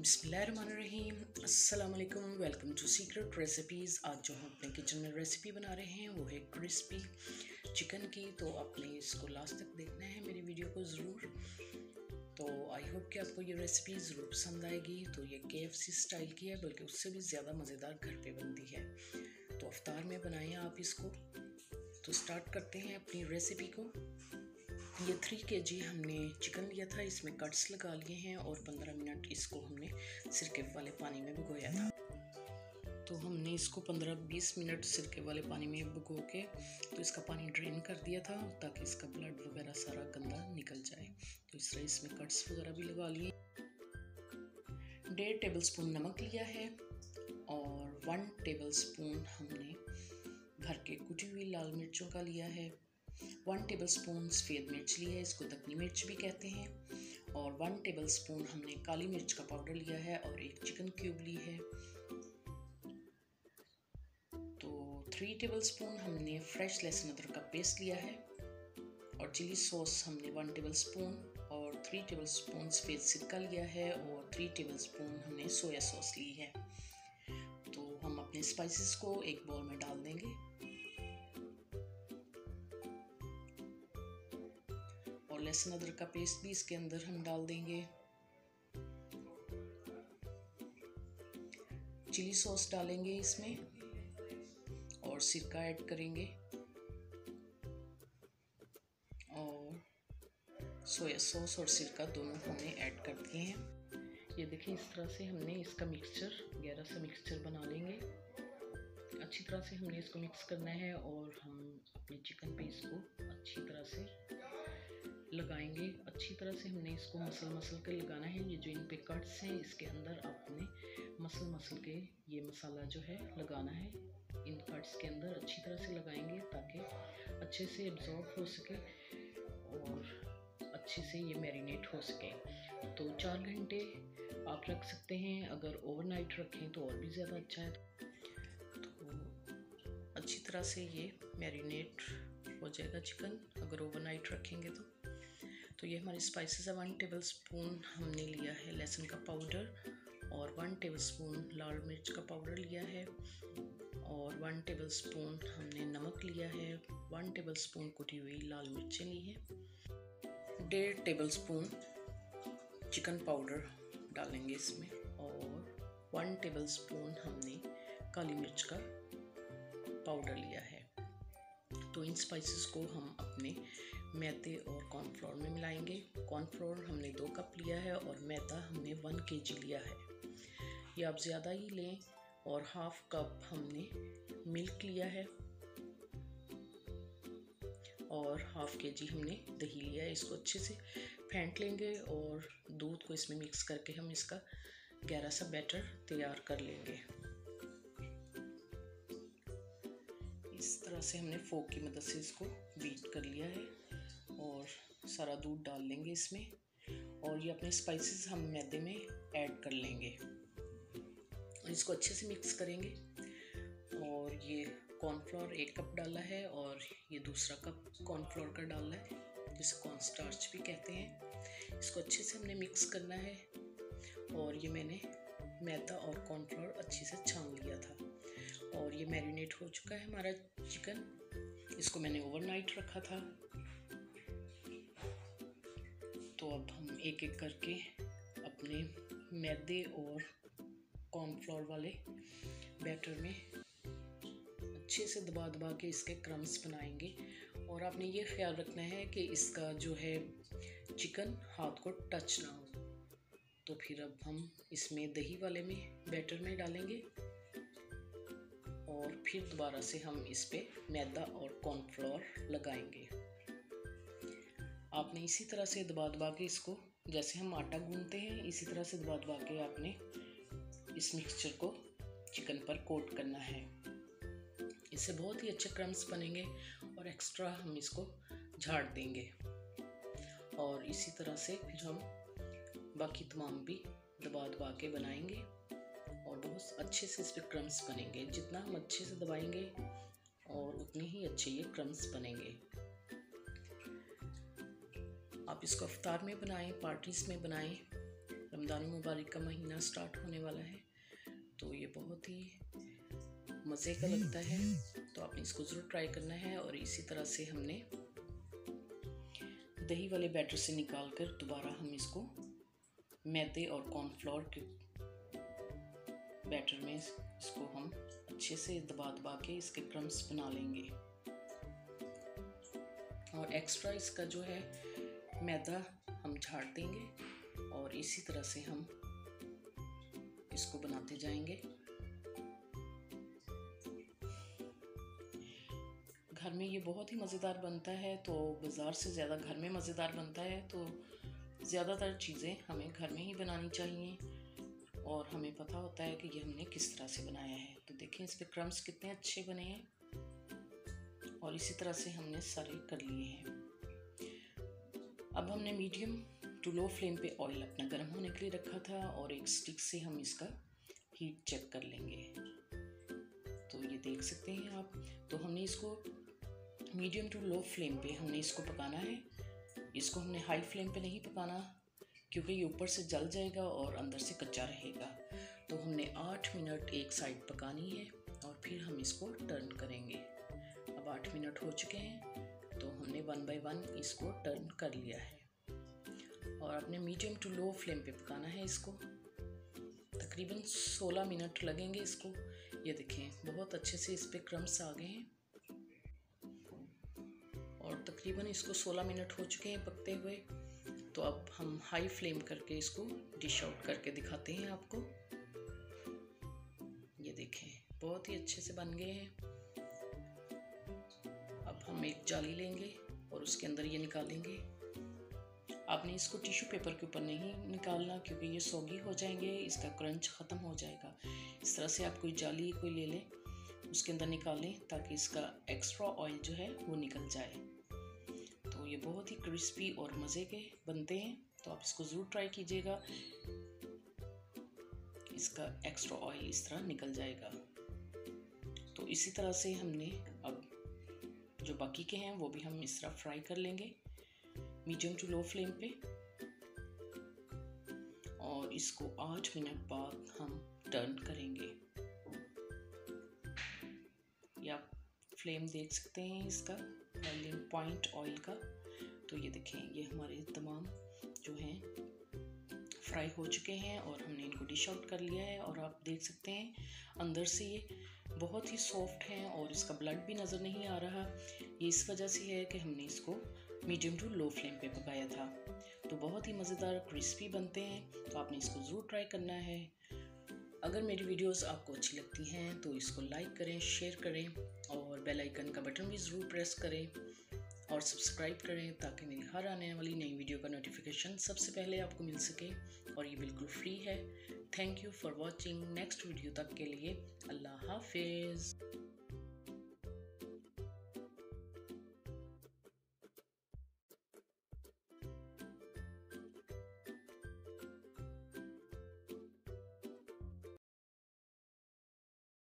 बिस्मिल्लाहिर्रहमानिर्रहीम। अस्सलाम वालेकुम। Welcome to secret recipes. आज जो हम अपने किचन में रेसिपी बना रहे हैं वो है क्रिस्पी चिकन की। तो आपने इसको लास्ट तक देखना है मेरी वीडियो को ज़रूर। तो आई होप कि आपको ये रेसिपी ज़रूर पसंद आएगी। तो ये KFC स्टाइल की है, बल्कि उससे भी ज़्यादा मज़ेदार घर पे बनती है। तो अफ्तार में बनाएं आप इसको। तो स्टार्ट करते हैं अपनी रेसिपी को। ये 3 kg हमने चिकन लिया था, इसमें कट्स लगा लिए हैं और 15 मिनट इसको हमने सिरके वाले पानी में भिगोया था। तो हमने इसको 15-20 मिनट सिरके वाले पानी में भिगो के तो इसका पानी ड्रेन कर दिया था, ताकि इसका ब्लड वगैरह सारा गंदा निकल जाए। तो इस तरह इसमें कट्स वगैरह भी लगा लिए। 1.5 टेबलस्पून नमक लिया है और 1 टेबलस्पून हमने भर के कुटी हुई लाल मिर्चों का लिया है। 1 टेबलस्पून सफ़ेद मिर्च ली है, इसको दखनी मिर्च भी कहते हैं। और 1 टेबलस्पून हमने काली मिर्च का पाउडर लिया है और एक चिकन क्यूब ली है। तो 3 टेबलस्पून हमने फ्रेश लहसुन अदरक का पेस्ट लिया है। और चिली सॉस हमने 1 टेबलस्पून और 3 टेबलस्पून सफ़ेद सिरका लिया है और 3 टेबलस्पून हमने सोया सॉस ली है। तो हम अपने स्पाइसेस को एक बाउल में डाल देंगे और लहसुन अदरक का पेस्ट भी इसके अंदर हम डाल देंगे। चिली सॉस डालेंगे इसमें और सिरका ऐड करेंगे और सोया सॉस और सिरका दोनों हमने ऐड कर दिए हैं। ये देखिए, इस तरह से हमने इसका मिक्सचर गहरा सा मिक्सचर बना लेंगे। अच्छी तरह से हमने इसको मिक्स करना है और हम अपने चिकन पे इसको अच्छी तरह से लगाएंगे। अच्छी तरह से हमने इसको मसल के लगाना है। ये जो इन पे कट्स हैं, इसके अंदर आपने मसल के ये मसाला जो है लगाना है। इन कट्स के अंदर अच्छी तरह से लगाएंगे ताकि अच्छे से एब्जॉर्ब हो सके और अच्छे से ये मैरिनेट हो सके। तो 4 घंटे आप रख सकते हैं। अगर ओवरनाइट रखें तो और भी ज़्यादा अच्छा है। तो अच्छी तरह से ये मैरिनेट हो जाएगा चिकन अगर ओवरनाइट रखेंगे तो ये हमारे स्पाइसेस है। 1 टेबलस्पून हमने लिया है लहसुन का पाउडर और 1 टेबलस्पून लाल मिर्च का पाउडर लिया है और 1 टेबलस्पून हमने नमक लिया है। 1 टेबलस्पून कुटी हुई लाल मिर्चें ली है। 1.5 टेबलस्पून चिकन पाउडर डालेंगे इसमें और 1 टेबलस्पून हमने काली मिर्च का पाउडर लिया है। तो इन स्पाइसेस को हम अपने मैदे और कॉर्नफ्लोर में मिलाएंगे। कॉर्नफ्लोर हमने 2 कप लिया है और मैदा हमने 1 kg लिया है। ये आप ज़्यादा ही लें। और ½ कप हमने मिल्क लिया है और ½ kg हमने दही लिया है। इसको अच्छे से फेंट लेंगे और दूध को इसमें मिक्स करके हम इसका गहरा सा बैटर तैयार कर लेंगे। इस तरह से हमने फोक की मदद से इसको बीट कर लिया है और सारा दूध डाल लेंगे इसमें और ये अपने स्पाइसेस हम मैदे में ऐड कर लेंगे और इसको अच्छे से मिक्स करेंगे। और ये कॉर्नफ्लोर 1 कप डाला है और ये दूसरा कप कॉर्नफ्लोर का डाला है, जिसे कॉर्नस्टार्च भी कहते हैं। इसको अच्छे से हमने मिक्स करना है और ये मैंने मैदा और कॉर्नफ्लोर अच्छे से छान लिया था और ये मैरिनेट हो चुका है हमारा चिकन। इसको मैंने ओवरनाइट रखा था। तो अब हम एक एक करके अपने मैदे और कॉर्नफ्लोर वाले बैटर में अच्छे से दबा के इसके क्रम्स बनाएंगे। और आपने ये ख्याल रखना है कि इसका जो है चिकन हाथ को टच ना हो। तो फिर अब हम इसमें दही वाले में बैटर में डालेंगे और फिर दोबारा से हम इस पे मैदा और कॉर्नफ्लोर लगाएंगे। आपने इसी तरह से दबा के इसको, जैसे हम आटा गूंथते हैं, इसी तरह से दबा के आपने इस मिक्सचर को चिकन पर कोट करना है। इससे बहुत ही अच्छे क्रम्स बनेंगे और एक्स्ट्रा हम इसको झाड़ देंगे। और इसी तरह से फिर हम बाकी तमाम भी दबा के बनाएंगे और बहुत अच्छे से इस पर क्रम्स बनेंगे। जितना हम अच्छे से दबाएंगे और उतने ही अच्छे ये क्रम्स बनेंगे। आप इसको इफ्तार में बनाएं, पार्टीज़ में बनाएं, रमज़ान मुबारक का महीना स्टार्ट होने वाला है, तो ये बहुत ही मज़े का लगता है। तो आपने इसको ज़रूर ट्राई करना है। और इसी तरह से हमने दही वाले बैटर से निकाल कर दोबारा हम इसको मैदे और कॉर्नफ्लोर के बैटर में इसको हम अच्छे से दबा के इसके क्रम्स बना लेंगे। और एक्स्ट्रा इसका जो है मैदा हम झाड़ देंगे और इसी तरह से हम इसको बनाते जाएंगे। घर में ये बहुत ही मज़ेदार बनता है, तो बाज़ार से ज़्यादा घर में मज़ेदार बनता है। तो ज़्यादातर चीज़ें हमें घर में ही बनानी चाहिए और हमें पता होता है कि ये हमने किस तरह से बनाया है। तो देखें इस पे क्रम्स कितने अच्छे बने हैं और इसी तरह से हमने सारे कर लिए हैं। अब हमने मीडियम टू लो फ्लेम पे ऑयल अपना गर्म होने के लिए रखा था और एक स्टिक से हम इसका हीट चेक कर लेंगे। तो ये देख सकते हैं आप। तो हमने इसको मीडियम टू लो फ्लेम पे हमने इसको पकाना है। इसको हमने हाई फ्लेम पे नहीं पकाना क्योंकि ये ऊपर से जल जाएगा और अंदर से कच्चा रहेगा। तो हमने 8 मिनट एक साइड पकानी है और फिर हम इसको टर्न करेंगे। अब 8 मिनट हो चुके हैं, तो हमने 1 बाय 1 इसको टर्न कर लिया है और अपने मीडियम टू लो फ्लेम पे पकाना है इसको। तकरीबन 16 मिनट लगेंगे इसको। ये देखें बहुत अच्छे से इस पे क्रम्स आ गए हैं और तकरीबन इसको 16 मिनट हो चुके हैं पकते हुए। तो अब हम हाई फ्लेम करके इसको डिश आउट करके दिखाते हैं आपको। ये देखें बहुत ही अच्छे से बन गए हैं। अब हम एक जाली लेंगे और उसके अंदर ये निकालेंगे। आपने इसको टिश्यू पेपर के ऊपर नहीं निकालना क्योंकि ये सौगी हो जाएंगे, इसका क्रंच ख़त्म हो जाएगा। इस तरह से आप कोई जाली कोई ले लें, उसके अंदर निकालें ताकि इसका एक्स्ट्रा ऑयल जो है वो निकल जाए। तो ये बहुत ही क्रिस्पी और मज़े के बनते हैं, तो आप इसको ज़रूर ट्राई कीजिएगा। इसका एक्स्ट्रा ऑयल इस तरह निकल जाएगा। तो इसी तरह से हमने अब जो बाकी के हैं वो भी हम इस तरह फ्राई कर लेंगे मीडियम टू लो फ्लेम पे। और इसको 8 मिनट बाद हम टर्न करेंगे। ये आप फ्लेम देख सकते हैं इसका बॉइलिंग पॉइंट ऑयल का। तो ये देखें ये हमारे तमाम जो हैं फ्राई हो चुके हैं और हमने इनको डिश आउट कर लिया है। और आप देख सकते हैं अंदर से ये बहुत ही सॉफ्ट हैं और इसका ब्लड भी नज़र नहीं आ रहा। ये इस वजह से है कि हमने इसको मीडियम टू लो फ्लेम पे पकाया था। तो बहुत ही मज़ेदार क्रिस्पी बनते हैं, तो आपने इसको ज़रूर ट्राई करना है। अगर मेरी वीडियोस आपको अच्छी लगती हैं तो इसको लाइक करें, शेयर करें और बेल आइकन का बटन भी ज़रूर प्रेस करें और सब्सक्राइब करें ताकि मेरी हर आने वाली नई वीडियो का नोटिफिकेशन सबसे पहले आपको मिल सके। और ये बिल्कुल फ्री है। Thank you for watching. Next video तक के लिए अल्लाह हाफिज़।